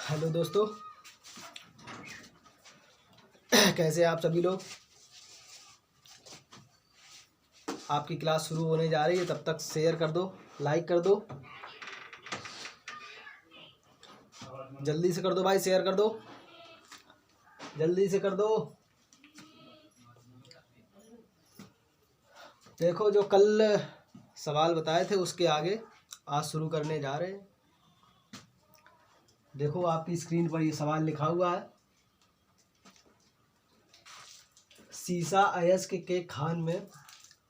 Hello दोस्तों, कैसे आप सभी लोग। आपकी क्लास शुरू होने जा रही है, तब तक शेयर कर दो, लाइक कर दो, जल्दी से कर दो भाई, शेयर कर दो, जल्दी से कर दो। देखो, जो कल सवाल बताए थे उसके आगे आज शुरू करने जा रहे हैं। देखो, आपकी स्क्रीन पर ये सवाल लिखा हुआ है। सीसा अयस्क के खान में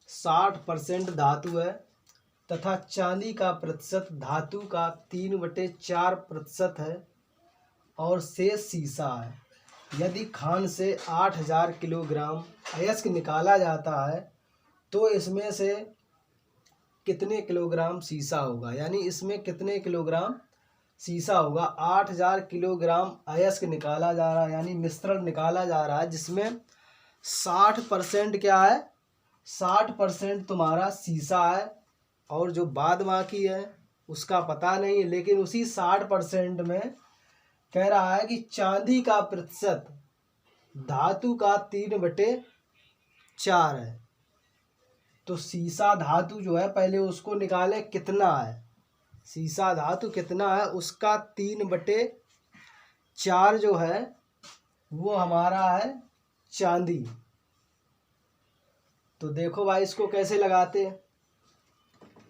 60% धातु है तथा चांदी का प्रतिशत धातु का 3/4% है और शेष सीसा है। यदि खान से 8000 किलोग्राम अयस्क निकाला जाता है तो इसमें से कितने किलोग्राम सीसा होगा। यानी इसमें कितने किलोग्राम सीसा होगा। 8000 किलोग्राम अयस्क निकाला जा रहा है, यानी मिश्रण निकाला जा रहा है, जिसमें 60% क्या है, 60% तुम्हारा सीसा है और जो बाद बाकी है उसका पता नहीं है। लेकिन उसी 60% में कह रहा है कि चांदी का प्रतिशत धातु का 3/4 है। तो सीसा धातु जो है, पहले उसको निकाले कितना है। सीसा धातु कितना है, उसका 3/4 जो है वो हमारा है चांदी। तो देखो भाई, इसको कैसे लगाते हैं।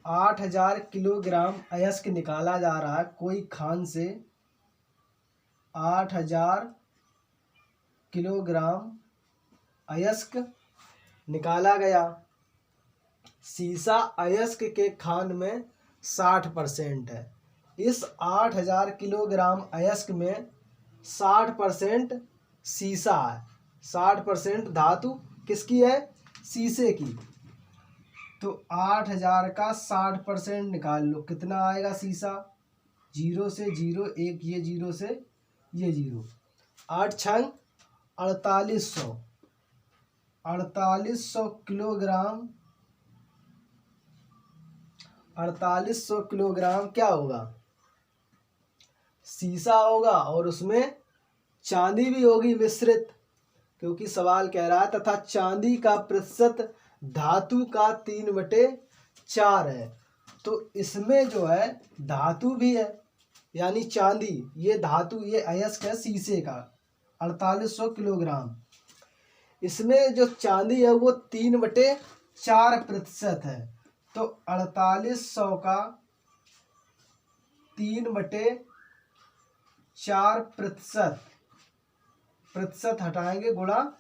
8000 किलोग्राम अयस्क निकाला जा रहा है, कोई खान से 8000 किलोग्राम अयस्क निकाला गया। सीसा अयस्क के खान में 60% है। इस 8000 किलोग्राम अयस्क में 60% सीसा है। 60% धातु किसकी है, सीसे की। तो 8000 का 60% निकाल लो, कितना आएगा सीसा। 0 से 0, 1 ये 0 से ये 0, 8 छंग 4800। 4800 किलोग्राम, 4800 किलोग्राम क्या होगा, सीसा होगा और उसमें चांदी भी होगी मिश्रित, क्योंकि सवाल कह रहा है तथा चांदी का प्रतिशत धातु का 3/4 है। तो इसमें जो है धातु भी है, यानी चांदी। ये धातु, ये अयस्क है सीसे का 4800 किलोग्राम। इसमें जो चांदी है वो 3/4% है। तो 4800 का 3/4%, प्रतिशत हटाएंगे गुणा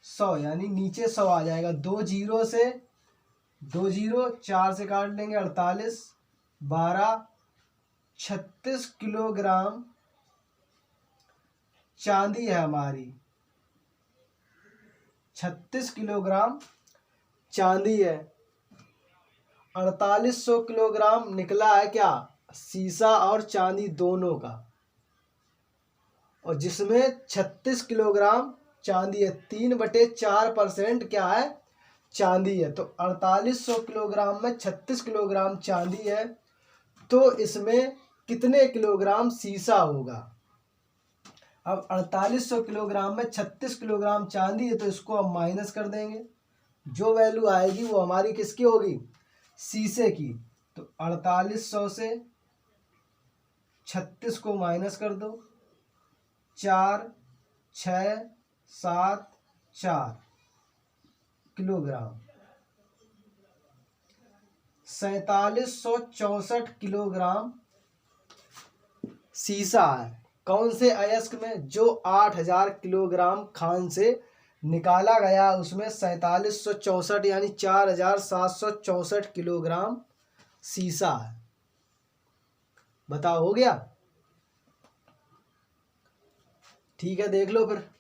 100, यानी नीचे 100 आ जाएगा। 2 0 से 2 0, 4 से काट लेंगे 48, 12, 36 किलोग्राम चांदी है हमारी। 36 किलोग्राम चांदी है। 4800 किलोग्राम निकला है क्या, सीसा और चांदी दोनों का, और जिसमें 36 किलोग्राम चांदी है। 3/4% क्या है, चांदी है। तो 4800 किलोग्राम में 36 किलोग्राम चांदी है, तो इसमें कितने किलोग्राम सीसा होगा। अब 4800 किलोग्राम में 36 किलोग्राम चांदी है, तो इसको हम माइनस कर देंगे। जो वैल्यू आएगी वो हमारी किसकी होगी, सीसे की। तो 4800 से 36 को माइनस कर दो, 4 6 7 4 किलोग्राम। 4764 किलोग्राम सीसा है। कौन से अयस्क में, जो 8000 किलोग्राम खान से निकाला गया, उसमें 4764 यानी 4764 किलोग्राम सीसा है। बताओ, हो गया। ठीक है, देख लो फिर।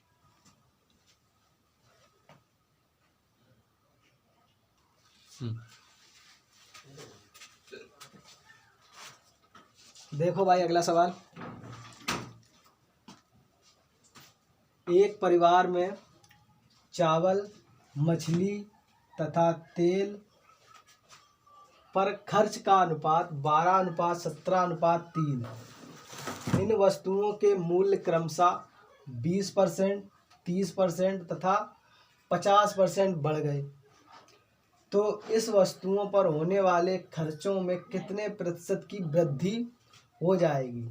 देखो भाई, अगला सवाल। एक परिवार में चावल, मछली तथा तेल पर खर्च का अनुपात 12:17:3 है। इन वस्तुओं के मूल्य क्रमशः 20%, 30% तथा 50% बढ़ गए, तो इस वस्तुओं पर होने वाले खर्चों में कितने प्रतिशत की वृद्धि हो जाएगी।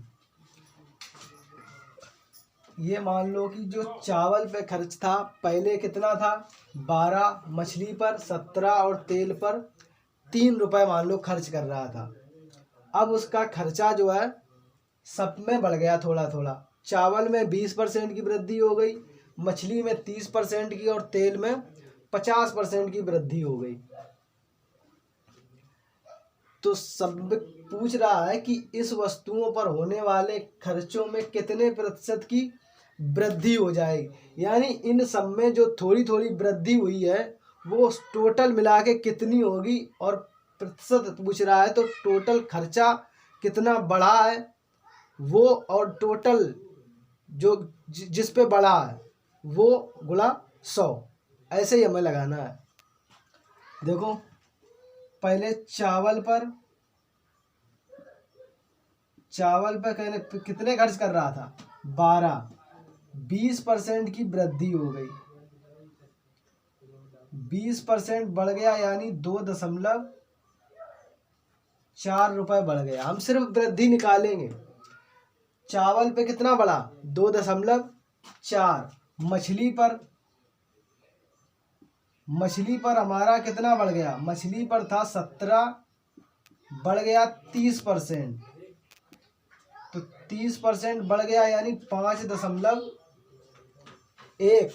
ये मान लो कि जो चावल पे खर्च था पहले कितना था, 12, मछली पर 17 और तेल पर 3 रुपए मान लो खर्च कर रहा था। अब उसका खर्चा जो है सब में बढ़ गया थोड़ा थोड़ा। चावल में 20% की वृद्धि हो गई, मछली में 30% की और तेल में 50% की वृद्धि हो गई। तो सब पूछ रहा है कि इस वस्तुओं पर होने वाले खर्चों में कितने प्रतिशत की वृद्धि हो जाएगी, यानी इन सब में जो थोड़ी थोड़ी वृद्धि हुई है वो टोटल मिला के कितनी होगी, और प्रतिशत पूछ रहा है तो टोटल खर्चा कितना बढ़ा है वो, और टोटल जो जिस पे बढ़ा है वो गुणा 100, ऐसे ही हमें लगाना है। देखो पहले चावल पर कहने कितने खर्च कर रहा था, 12, 20% की वृद्धि हो गई, 20% बढ़ गया यानी 2.4 रुपए बढ़ गया। हम सिर्फ वृद्धि निकालेंगे। चावल पे कितना बढ़ा, 2.4। मछली पर हमारा कितना बढ़ गया, मछली पर था 17, बढ़ गया 30%, तो 30% बढ़ गया यानी 5.1।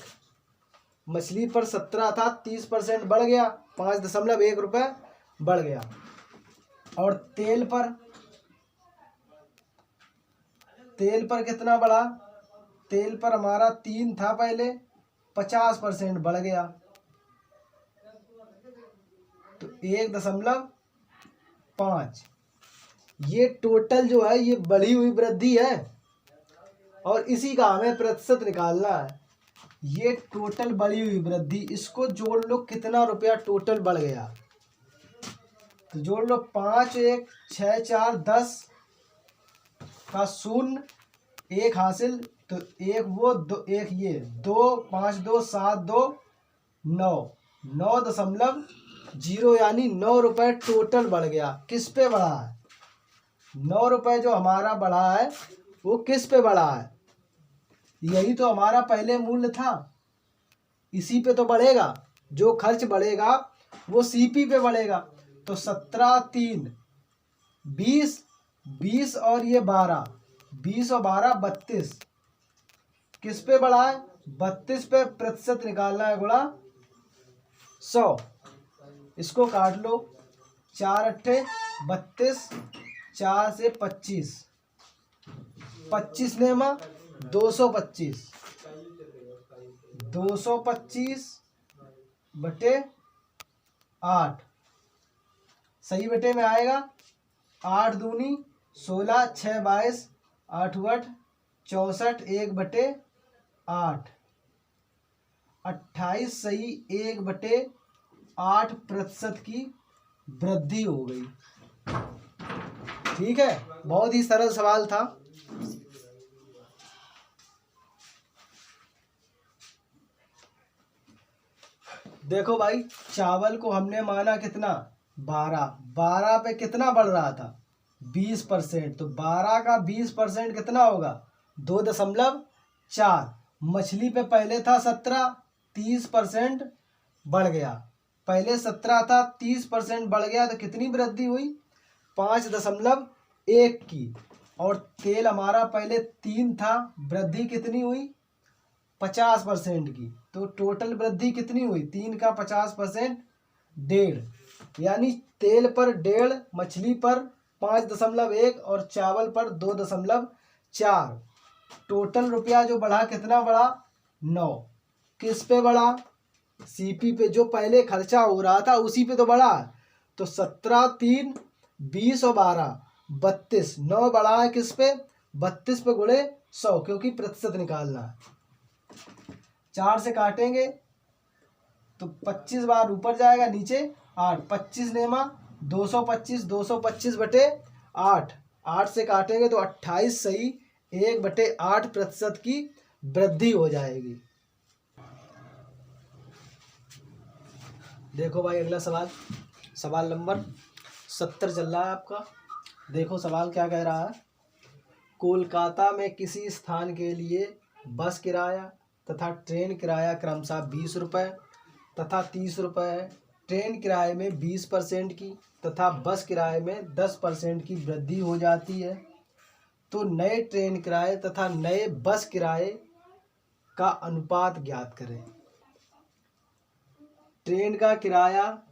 मछली पर 17 था, 30% बढ़ गया, 5.1 रुपए बढ़ गया। और तेल पर कितना बढ़ा, तेल पर हमारा 3 था पहले, 50% बढ़ गया, तो 1.5। ये टोटल जो है ये बढ़ी हुई वृद्धि है, और इसी का हमें प्रतिशत निकालना है। ये टोटल बढ़ी हुई वृद्धि, इसको जोड़ लो कितना रुपया टोटल बढ़ गया, तो जोड़ लो 5, 1, 6, 4, 10 का 0, 1 हासिल, तो 1 वो 2, 1 ये 2, 5, 2, 7, 2, 9, 9.0 यानी 9 रुपए टोटल बढ़ गया। किस पे बढ़ा है, 9 रुपए जो हमारा बढ़ा है वो किस पे बढ़ा है, यही तो हमारा पहले मूल्य था, इसी पे तो बढ़ेगा। जो खर्च बढ़ेगा वो सीपी पे बढ़ेगा। तो 17, 3, 20, 20 और ये 12, 20 और 12, 32, किस पे बढ़ा है, 32 पे प्रतिशत निकालना है, गुणा 100। इसको काट लो, 4 अट्ठे 32, 4 से 25, 25 नेमा 225, 225 बटे 8, सही बटे में आएगा, 8 दूनी 16, 6 22, 8 8 64, 1 बटे 8, 28 सही 1 बटे 8% की वृद्धि हो गई। ठीक है, बहुत ही सरल सवाल था। देखो भाई, चावल को हमने माना कितना, 12 पे कितना बढ़ रहा था, 20%, तो 12 का 20% कितना होगा, 2.4। मछली पे पहले था 17, 30% बढ़ गया, पहले 17 था, 30% बढ़ गया, तो कितनी वृद्धि हुई, 5.1 की। और तेल हमारा पहले 3 था, वृद्धि कितनी हुई, 50% की। तो टोटल वृद्धि कितनी हुई, 3 का 50%, 1.5, यानी तेल पर 1.5, मछली पर 5.1 और चावल पर 2.4। टोटल रुपया जो बढ़ा कितना बढ़ा, 9। किस पे बढ़ा, सीपी पे, जो पहले खर्चा हो रहा था उसी पे तो बढ़ा। तो 17, 3, 20 और 12, 32, 9 बढ़ा है किस पे, 32 पे गुणे 100, क्योंकि प्रतिशत निकालना है। 4 से काटेंगे तो 25 बार ऊपर जाएगा, नीचे 8, 25 नेमा 225, 225 बटे 8, 8 से काटेंगे तो 28 सही 1/8% की वृद्धि हो जाएगी। देखो भाई अगला सवाल, सवाल नंबर 70 चल रहा है आपका। देखो सवाल क्या कह रहा है। कोलकाता में किसी स्थान के लिए बस किराया तथा ट्रेन किराया क्रमशः 20 रुपये तथा 30 रुपये है। ट्रेन किराए में 20% की तथा बस किराए में 10% की वृद्धि हो जाती है, तो नए ट्रेन किराए तथा नए बस किराए का अनुपात ज्ञात करें। ट्रेन का किराया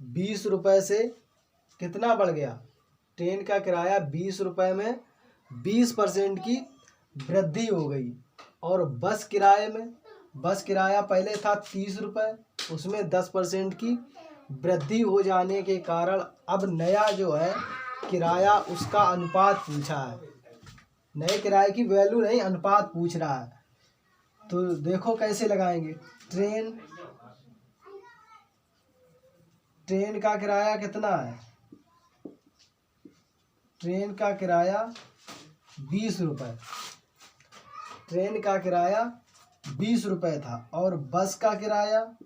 20 रुपये से कितना बढ़ गया? ट्रेन का किराया 20 रुपये में 20% की वृद्धि हो गई। और बस किराए में, बस किराया पहले था 30 रुपये, उसमें 10% की वृद्धि हो जाने के कारण अब नया जो है किराया उसका अनुपात पूछा है। नए किराए की वैल्यू नहीं, अनुपात पूछ रहा है। तो देखो कैसे लगाएंगे। ट्रेन का किराया कितना है? ट्रेन का किराया 20 रुपये। ट्रेन का किराया 20 रुपये था। और बस का किराया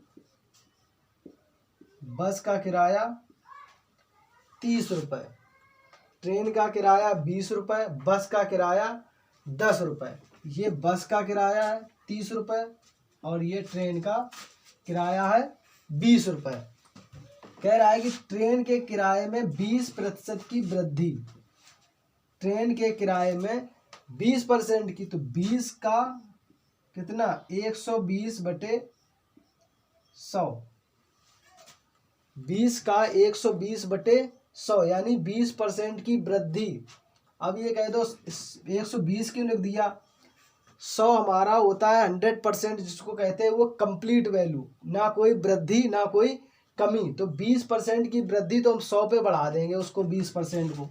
30 रुपये। ट्रेन का किराया 20 रुपये, बस का किराया 10 रुपये। ये बस का किराया है 30 रुपये और ये ट्रेन का किराया है 20 रुपये। कह रहा है कि ट्रेन के किराए में 20% की वृद्धि। ट्रेन के किराए में 20% की, तो 20 का कितना? 120/100। 20 का 120/100 यानी 20% की वृद्धि। अब ये कह दो 120 क्यों लिख दिया? 100 हमारा होता है 100%, जिसको कहते हैं वो कंप्लीट वैल्यू, ना कोई वृद्धि ना कोई कमी। तो 20% की वृद्धि तो हम 100 पे बढ़ा देंगे उसको, 20% को,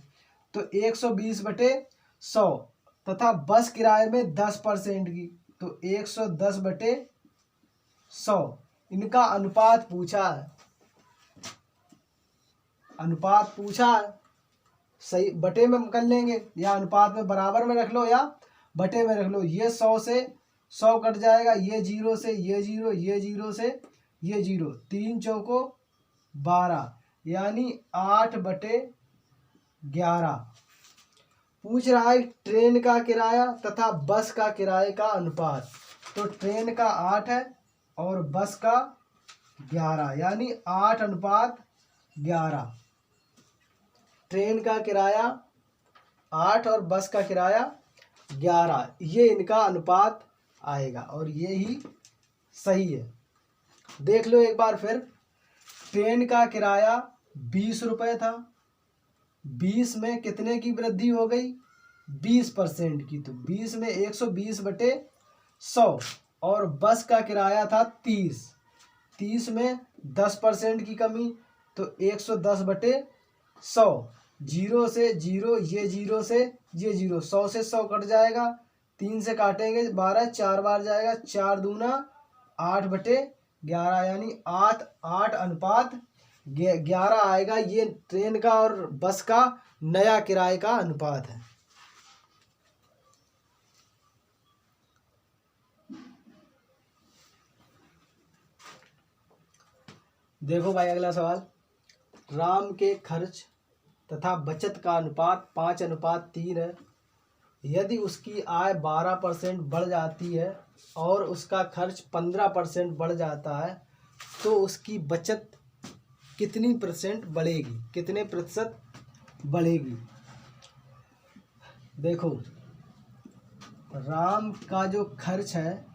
तो 120/100। तथा बस किराए में 10% की, तो 110/100। इनका अनुपात पूछा है, अनुपात पूछा है। सही बटे में कर लेंगे, या अनुपात में बराबर में रख लो या बटे में रख लो। ये 100 से 100 कट जाएगा, ये 0 से ये 0, ये 0 से ये 0, 3 चौको 12 यानी 8/11। पूछ रहा है ट्रेन का किराया तथा बस का किराए का अनुपात। तो ट्रेन का 8 है और बस का 11 यानी 8:11। ट्रेन का किराया 8 और बस का किराया 11, ये इनका अनुपात आएगा और ये ही सही है। देख लो एक बार फिर। ट्रेन का किराया 20 रुपये था, 20 में कितने की वृद्धि हो गई? 20% की, तो 20 में 120/100। और बस का किराया था 30, 30 में 10% की कमी, तो 110/100। 0 से 0, ये 0 से ये 0, 100 से 100 कट जाएगा, 3 से काटेंगे 12, 4 बार जाएगा, 4 दूना 8/11 यानी 8:11 आएगा। ये ट्रेन का और बस का नया किराए का अनुपात है। देखो भाई अगला सवाल। राम के खर्च तथा बचत का अनुपात 5:3 है। यदि उसकी आय 12% बढ़ जाती है और उसका खर्च 15% बढ़ जाता है, तो उसकी बचत कितनी % बढ़ेगी? कितने प्रतिशत बढ़ेगी? देखो राम का जो खर्च है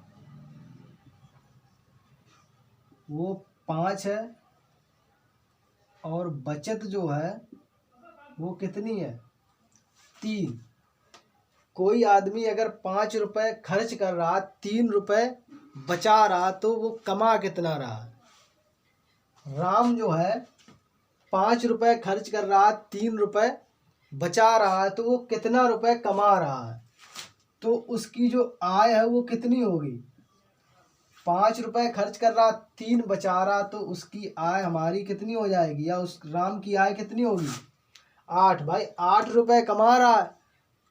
वो 5 है और बचत जो है वो कितनी है? 3। कोई आदमी अगर 5 रुपये खर्च कर रहा, 3 रुपये बचा रहा, तो वो कमा कितना रहा? राम जो है 5 रुपये खर्च कर रहा, 3 रुपये बचा रहा है, तो वो कितना रुपये कमा रहा है? तो उसकी जो आय है वो कितनी होगी? 5 रुपये खर्च कर रहा, 3 बचा रहा, तो उसकी आय हमारी कितनी हो जाएगी, या उस राम की आय कितनी होगी? 8। भाई 8 रुपये कमा रहा है,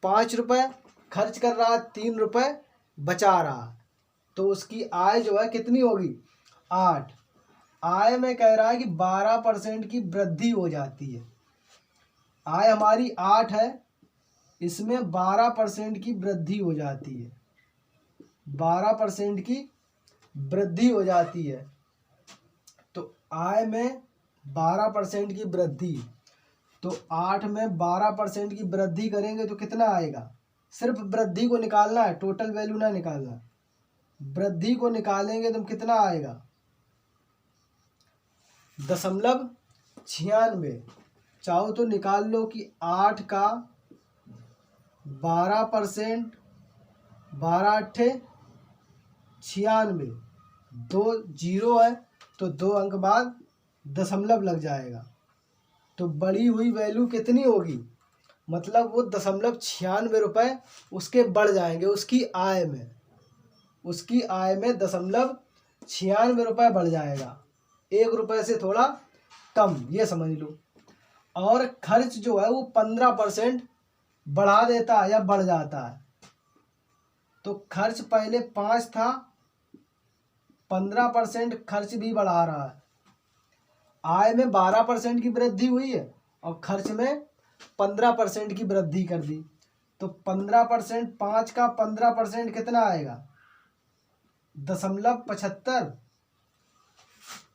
5 रुपये खर्च कर रहा है 3 रुपये, बचा रहा है, तो उसकी आय जो है कितनी होगी 8। आय में कह रहा है कि 12% की वृद्धि हो जाती है। आय हमारी 8 है, इसमें 12% की वृद्धि हो जाती है, 12% की वृद्धि हो जाती है। तो आय में 12% की वृद्धि, तो 8 में 12% की वृद्धि करेंगे तो कितना आएगा। सिर्फ वृद्धि को निकालना है, टोटल वैल्यू ना निकालना। वृद्धि को निकालेंगे तो कितना आएगा 0.96। चाहो तो निकाल लो कि 8 का 12%, 12 अट्ठे 96, 2 जीरो है तो 2 अंक बाद दशमलव लग जाएगा। तो बढ़ी हुई वैल्यू कितनी होगी, मतलब वो 0.96 उसके बढ़ जाएंगे उसकी आय में, उसकी आय में 0.96 बढ़ जाएगा, 1 रुपये से थोड़ा कम, ये समझ लो। और खर्च जो है वो 15% बढ़ा देता है या बढ़ जाता है। तो खर्च पहले 5 था, 15% खर्च भी बढ़ा रहा है। आय में 12% की वृद्धि हुई है और खर्च में 15% की वृद्धि कर दी। तो 15%, 5 का 15% कितना आएगा 0.75।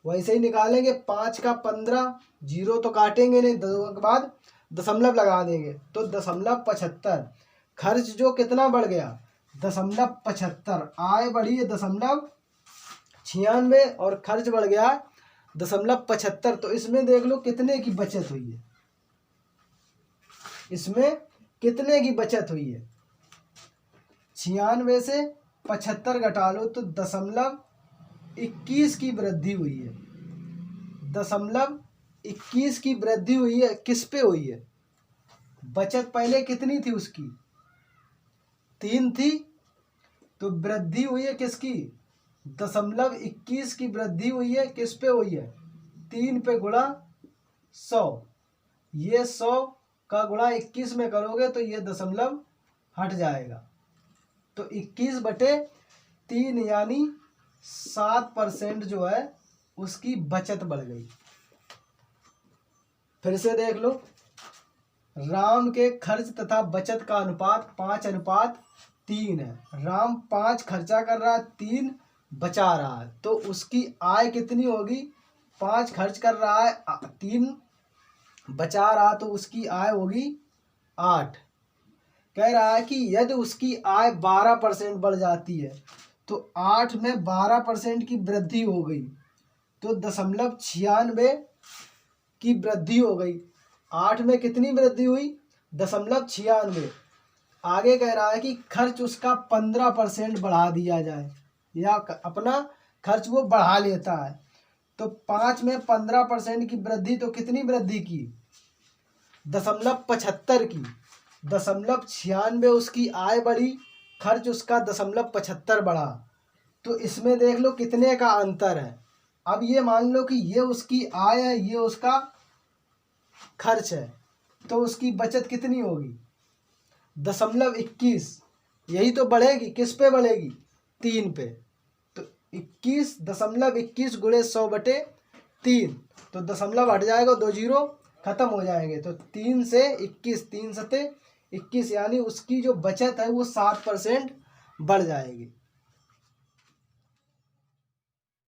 वैसे ही निकालेंगे 5 का 15, जीरो तो काटेंगे नहीं, 2 के बाद दशमलव लगा देंगे तो 0.75। खर्च जो कितना बढ़ गया 0.75, आय बढ़ी है 0.96 और खर्च बढ़ गया 0.75। तो इसमें देख लो कितने की बचत हुई है, इसमें कितने की बचत हुई है। 96 से 75 घटा लो तो 0.21 की वृद्धि हुई है, 0.21 की वृद्धि हुई है। किस पे हुई है, बचत पहले कितनी थी उसकी 3 थी, तो वृद्धि हुई है किसकी 0.21 की वृद्धि हुई है। किस पे हुई है 3 पे गुणा 100, ये 100 का गुणा 21 में करोगे तो ये दशमलव हट जाएगा। तो 21/3 यानी 7% जो है उसकी बचत बढ़ गई। फिर से देख लो, राम के खर्च तथा बचत का अनुपात 5:3 है। राम 5 खर्चा कर रहा है, 3 बचा रहा है, तो उसकी आय कितनी होगी। 5 खर्च कर रहा है, 3 बचा रहा, तो उसकी आय होगी 8। कह रहा है कि यदि उसकी आय 12% बढ़ जाती है, तो 8 में 12% की वृद्धि हो गई, तो 0.96 की वृद्धि हो गई। 8 में कितनी वृद्धि हुई 0.96। आगे कह रहा है कि खर्च उसका 15% बढ़ा दिया जाए, या अपना खर्च वो बढ़ा लेता है। तो 5 में 15% की वृद्धि, तो कितनी वृद्धि की 0.75 की। 0.96 उसकी आय बढ़ी, खर्च उसका 0.75 बढ़ा। तो इसमें देख लो कितने का अंतर है। अब ये मान लो कि ये उसकी आय है, ये उसका खर्च है, तो उसकी बचत कितनी होगी 0.21। यही तो बढ़ेगी, किस पे बढ़ेगी 3 पे। तो 21.21 गुणे 100/3, तो दशमलव हट जाएगा, 2 जीरो खत्म हो जाएंगे। तो 3 से 21, 3 सते 21, यानी उसकी जो बचत है वो 7% बढ़ जाएगी।